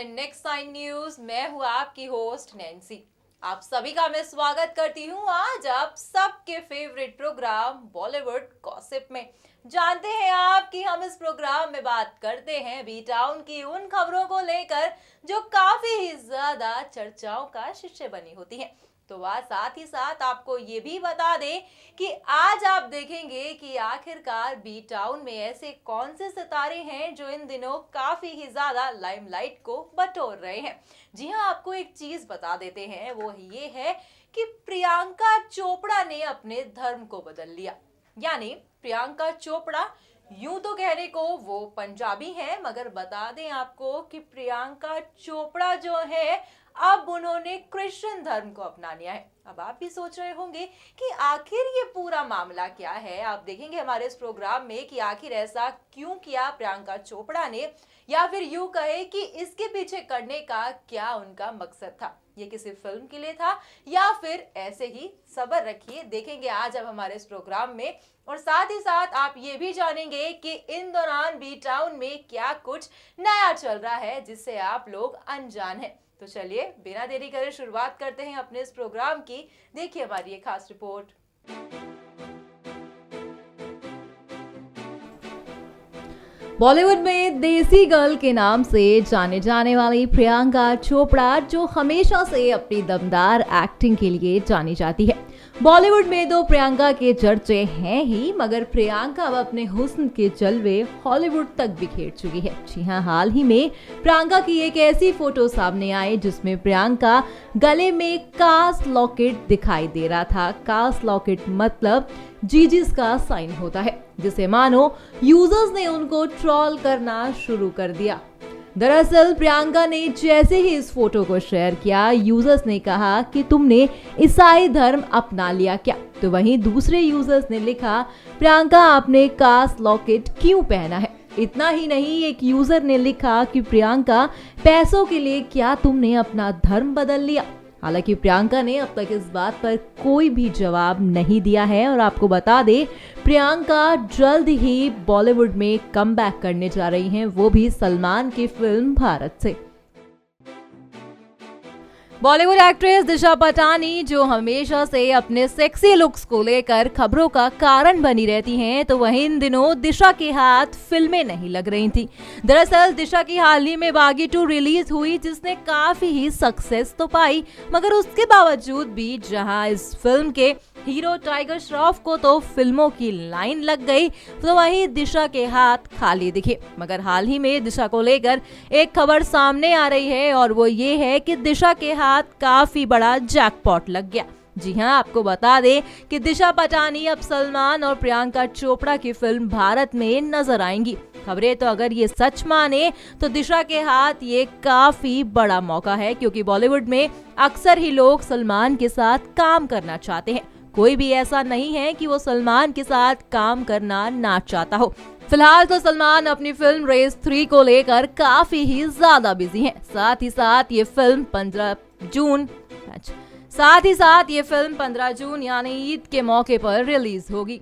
In next 9 news. मैं हूँ आपकी होस्ट नैन्सी। आप सभी का मैं स्वागत करती हूँ आज आप सबके फेवरेट प्रोग्राम बॉलीवुड गॉसिप में। जानते हैं आप कि हम इस प्रोग्राम में बात करते हैं बी टाउन की उन खबरों को लेकर जो काफी ही ज्यादा चर्चाओं का विषय बनी होती हैं। तो वह साथ ही साथ आपको ये भी बता दें कि आज आप देखेंगे कि आखिरकार बी टाउन में ऐसे कौन से सितारे हैं जो इन दिनों काफी ही ज्यादा लाइमलाइट को बटोर रहे हैं। जी हाँ, आपको एक चीज बता देते हैं, वो ये है कि प्रियंका चोपड़ा ने अपने धर्म को बदल लिया। यानी प्रियंका चोपड़ा यूं तो कहने को वो पंजाबी है, मगर बता दें आपको कि प्रियंका चोपड़ा जो है अब उन्होंने क्रिश्चियन धर्म को अपना लिया है। अब आप भी सोच रहे होंगे कि आखिर ये पूरा मामला क्या है। आप देखेंगे हमारे इस प्रोग्राम में कि आखिर ऐसा क्यों किया प्रियंका चोपड़ा ने, या फिर यूं कहे कि इसके पीछे करने का क्या उनका मकसद था। ये किसी फिल्म के लिए था या फिर ऐसे ही। सब्र रखिए, देखेंगे आज अब हमारे इस प्रोग्राम में। और साथ ही साथ आप ये भी जानेंगे कि इन दौरान बी टाउन में क्या कुछ नया चल रहा है जिससे आप लोग अनजान हैं। तो चलिए बिना देरी करे शुरुआत करते हैं अपने इस प्रोग्राम की। देखिए हमारी एक खास रिपोर्ट। बॉलीवुड में देसी गर्ल के नाम से जाने जाने वाली प्रियंका चोपड़ा जो हमेशा से अपनी दमदार एक्टिंग के लिए जानी जाती है। बॉलीवुड में तो प्रियंका के चर्चे हैं ही, मगर प्रियंका अब अपने हुस्न के जलवे हॉलीवुड तक बिखेर चुकी है। जी हाँ, हाल ही में प्रियंका की एक ऐसी फोटो सामने आई जिसमें प्रियंका गले में कास्ट लॉकेट दिखाई दे रहा था। कास्ट लॉकेट मतलब जीजीस का साइन होता है, जिसे मानो यूजर्स ने उनको ट्रोल करना शुरू कर दिया। दरअसल प्रियंका ने जैसे ही इस फोटो को शेयर किया, यूजर्स ने कहा कि तुमने ईसाई धर्म अपना लिया क्या। तो वहीं दूसरे यूजर्स ने लिखा, प्रियंका आपने कास्ट लॉकेट क्यों पहना है। इतना ही नहीं, एक यूजर ने लिखा कि प्रियंका पैसों के लिए क्या तुमने अपना धर्म बदल लिया। हालांकि प्रियंका ने अब तक इस बात पर कोई भी जवाब नहीं दिया है। और आपको बता दें, प्रियंका जल्द ही बॉलीवुड में कमबैक करने जा रही हैं, वो भी सलमान की फिल्म भारत से। बॉलीवुड एक्ट्रेस दिशा पटानी जो हमेशा से अपने सेक्सी लुक्स को लेकर खबरों का कारण बनी रहती हैं, तो वहीं इन दिनों दिशा के हाथ फिल्में नहीं लग रही थी। दरअसल दिशा की हाल ही में बागी 2 रिलीज हुई, जिसने काफी ही सक्सेस तो पाई, मगर उसके बावजूद भी जहां इस फिल्म के हीरो टाइगर श्रॉफ को तो फिल्मों की लाइन लग गई, तो वहीं दिशा के हाथ खाली दिखे। मगर हाल ही में दिशा को लेकर एक खबर सामने आ रही है, और वो ये है कि दिशा के हाथ काफी बड़ा जैकपॉट लग गया। जी हाँ, आपको बता दें कि दिशा पटानी अब सलमान और प्रियंका चोपड़ा की फिल्म भारत में नजर आएंगी। खबरें तो अगर ये सच माने तो दिशा के हाथ ये काफी बड़ा मौका है, क्योंकि बॉलीवुड में अक्सर ही लोग सलमान के साथ काम करना चाहते हैं। कोई भी ऐसा नहीं है कि वो सलमान के साथ काम करना ना चाहता हो। फिलहाल तो सलमान अपनी फिल्म रेस 3 को लेकर काफी ही ज्यादा बिजी हैं। साथ ही साथ ये फिल्म 15 जून यानी ईद के मौके पर रिलीज होगी।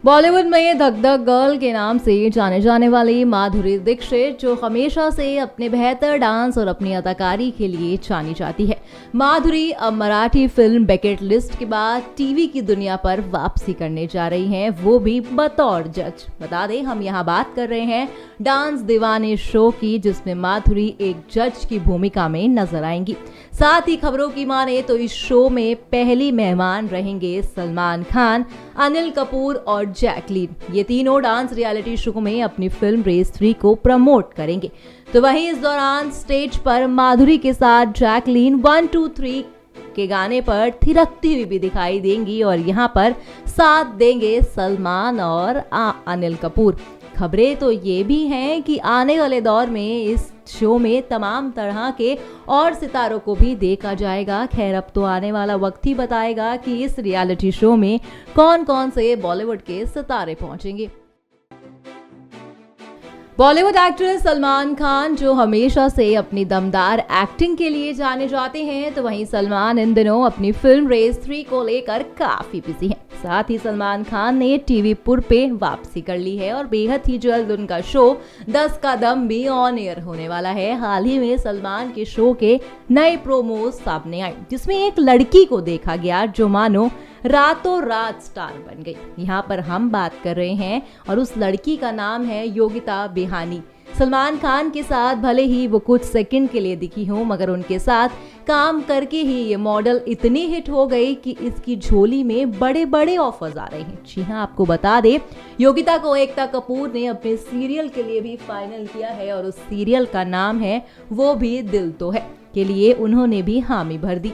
बॉलीवुड में धक धक गर्ल के नाम से जाने जाने वाली माधुरी दीक्षित जो हमेशा से अपने बेहतर डांस और अपनी अदाकारी के लिए जानी जाती है। माधुरी अब मराठी फिल्म बकेट लिस्ट के बाद टीवी की दुनिया पर वापसी करने जा रही हैं, वो भी बतौर जज। बता दें, हम यहाँ बात कर रहे हैं डांस दीवाने शो की, जिसमें माधुरी एक जज की भूमिका में नजर आएंगी। साथ ही खबरों की माने तो इस शो में पहली मेहमान रहेंगे सलमान खान, अनिल कपूर और जैकलीन। ये तीनों डांस रियलिटी शो में अपनी फिल्म रेस 3 को प्रमोट करेंगे। तो वहीं इस दौरान स्टेज पर माधुरी के साथ जैकलीन 1 2 3 के गाने पर थिरकती हुई भी दिखाई देंगी, और यहाँ पर साथ देंगे सलमान और अनिल कपूर। खबरें तो ये भी हैं कि आने वाले दौर में इस शो में तमाम तरह के और सितारों को भी देखा जाएगा। खैर, अब तो आने वाला वक्त ही बताएगा कि इस रियलिटी शो में कौन कौन से बॉलीवुड के सितारे पहुंचेंगे। बॉलीवुड एक्टर सलमान खान जो हमेशा से अपनी दमदार एक्टिंग के लिए जाने जाते हैं, तो वहीं सलमान इन दिनों अपनी फिल्म रेस 3 को लेकर काफी बिजी हैं। साथ ही सलमान खान ने टीवी पुर पे वापसी कर ली है और बेहद ही जल्द उनका शो 10 का दम भी ऑन एयर होने वाला है। हाल ही में सलमान के शो के नए प्रोमो सामने आए, जिसमें एक लड़की को देखा गया जो मानो रातों रात स्टार बन गई। यहाँ पर हम बात कर रहे हैं और उस लड़की का नाम है योगिता बिहानी। सलमान खान के साथ भले ही वो कुछ सेकंड के लिए दिखी हो, मगर उनके साथ काम करके ही ये मॉडल इतनी हिट हो गई कि इसकी झोली में बड़े बड़े ऑफर्स आ रहे हैं। जी हाँ, आपको बता दें, योगिता को एकता कपूर ने अपने सीरियल के लिए भी फाइनल किया है और उस सीरियल का नाम है वो भी दिल तो है, के लिए उन्होंने भी हामी भर दी।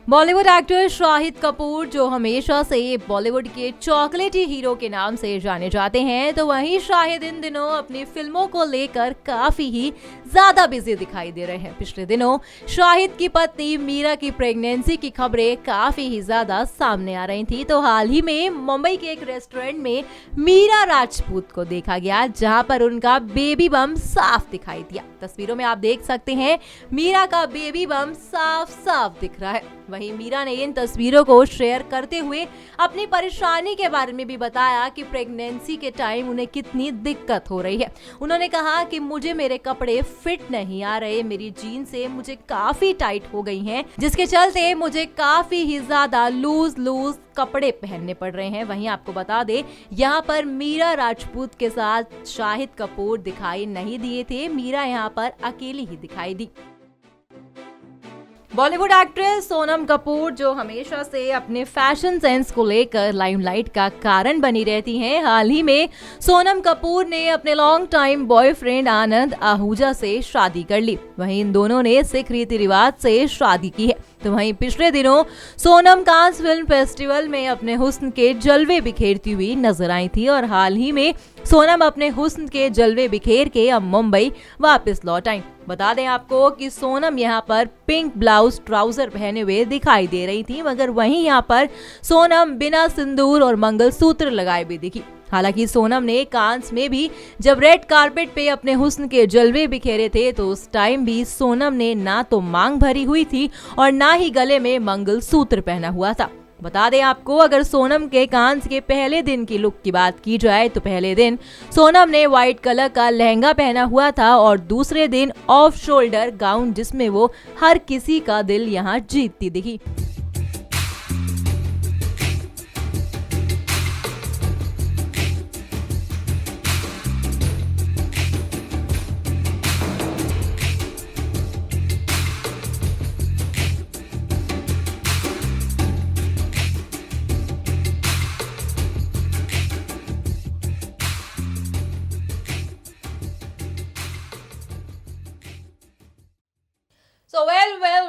बॉलीवुड एक्टर शाहिद कपूर, जो हमेशा से बॉलीवुड के चॉकलेटी हीरो के नाम से जाने जाते हैं, तो वहीं शाहिद इन दिनों अपनी फिल्मों को लेकर काफी ही ज्यादा बिजी दिखाई दे रहे हैं। पिछले दिनों शाहिद की पत्नी मीरा की प्रेगनेंसी की खबरें काफी ही ज्यादा सामने आ रही थी, तो हाल ही में मुंबई के एक रेस्टोरेंट में मीरा राजपूत को देखा गया, जहां पर उनका बेबी बम साफ दिखाई दिया। तस्वीरों में आप देख सकते हैं मीरा का बेबी बम साफ साफ दिख रहा है। वहीं मीरा ने इन तस्वीरों को शेयर करते हुए अपनी परेशानी के बारे में भी बताया कि प्रेगनेंसी के टाइम उन्हें कितनी दिक्कत हो रही है। उन्होंने कहा कि मुझे मेरे कपड़े फिट नहीं आ रहे, मेरी जीन्स से मुझे काफी टाइट हो गई हैं, जिसके चलते मुझे काफी ही ज्यादा लूज कपड़े पहनने पड़ रहे हैं। वहीं आपको बता दें, यहाँ पर मीरा राजपूत के साथ शाहिद कपूर दिखाई नहीं दिए थे। मीरा यहाँ पर अकेली ही दिखाई दी। बॉलीवुड एक्ट्रेस सोनम कपूर, जो हमेशा से अपने फैशन सेंस को लेकर लाइमलाइट का कारण बनी रहती हैं, हाल ही में सोनम कपूर ने अपने लॉन्ग टाइम बॉयफ्रेंड आनंद आहूजा से शादी कर ली। वहीं इन दोनों ने सिख रीति रिवाज से शादी की है। तो वहीं पिछले दिनों सोनम कांस फिल्म फेस्टिवल में अपने हुस्न के जलवे बिखेरती हुई नजर आई थी और हाल ही में सोनम अपने हुस्न के जलवे बिखेर के अब मुंबई वापस लौट आई। बता दें आपको कि सोनम यहाँ पर पिंक ब्लाउज ट्राउजर पहने हुए दिखाई दे रही थी, मगर वहीं यहाँ पर सोनम बिना सिंदूर और मंगलसूत्र लगाए भी दिखी। हालांकि सोनम ने कांस में भी जब रेड कारपेट पे अपने हुस्न के जलवे बिखेरे थे, तो उस टाइम भी सोनम ने ना तो मांग भरी हुई थी और ना ही गले में मंगलसूत्र पहना हुआ था। बता दें आपको, अगर सोनम के कांस के पहले दिन की लुक की बात की जाए तो पहले दिन सोनम ने व्हाइट कलर का लहंगा पहना हुआ था और दूसरे दिन ऑफ शोल्डर गाउन, जिसमें वो हर किसी का दिल यहाँ जीतती दिखी।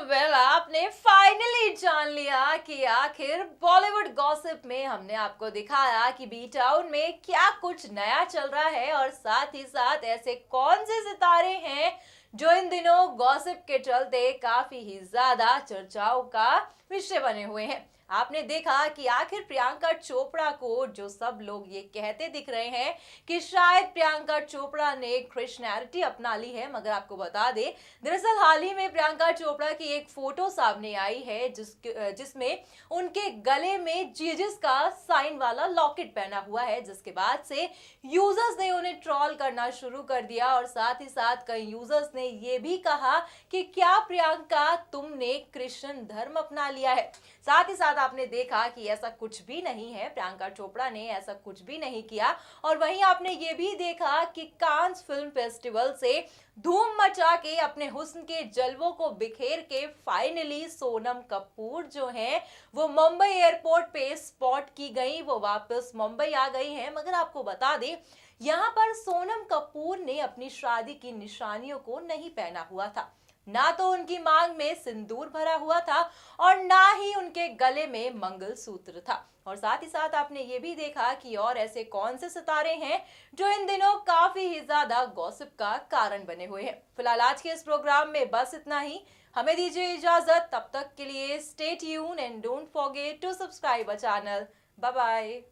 वेल आपने फाइनली जान लिया कि आखिर बॉलीवुड गॉसिप में हमने आपको दिखाया कि बी टाउन में क्या कुछ नया चल रहा है और साथ ही साथ ऐसे कौन से सितारे हैं जो इन दिनों गॉसिप के चलते काफी ही ज्यादा चर्चाओं का विषय बने हुए हैं। आपने देखा कि आखिर प्रियंका चोपड़ा को जो सब लोग ये कहते दिख रहे हैं कि शायद प्रियंका चोपड़ा ने क्रिश्चियनिटी अपना ली है, मगर आपको बता दे, दरअसल हाल ही में प्रियंका चोपड़ा की एक फोटो सामने आई है जिसमें उनके गले में जीसस का साइन वाला लॉकेट पहना हुआ है, जिसके बाद से यूजर्स ने उन्हें ट्रोल करना शुरू कर दिया और साथ ही साथ कई यूजर्स ने ये भी कहा कि क्या प्रियंका तुमने क्रिश्चियन धर्म अपना लिया है। साथ ही साथ आपने देखा कि ऐसा कुछ भी नहीं है, प्रियंका चोपड़ा ने ऐसा कुछ भी नहीं किया। और वहीं आपने ये भी देखा कि कांस फिल्म फेस्टिवल से धूम मचा के अपने हुस्न के जलवों को बिखेर के फाइनली सोनम कपूर जो हैं वो मुंबई एयरपोर्ट पे स्पॉट की गई, वो वापस मुंबई आ गई हैं। मगर आपको बता दें, यहाँ पर सोनम कपूर ने अपनी शादी की निशानियों को नहीं पहना हुआ था, ना तो उनकी मांग में सिंदूर भरा हुआ था और ना ही उनके गले में मंगलसूत्र था। और साथ ही साथ आपने ये भी देखा कि और ऐसे कौन से सितारे हैं जो इन दिनों काफी ही ज्यादा गॉसिप का कारण बने हुए हैं। फिलहाल आज के इस प्रोग्राम में बस इतना ही, हमें दीजिए इजाजत। तब तक के लिए stay tune and don't forget to subscribe our channel. Bye bye.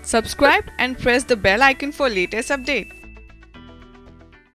Subscribe and press the bell icon for latest update.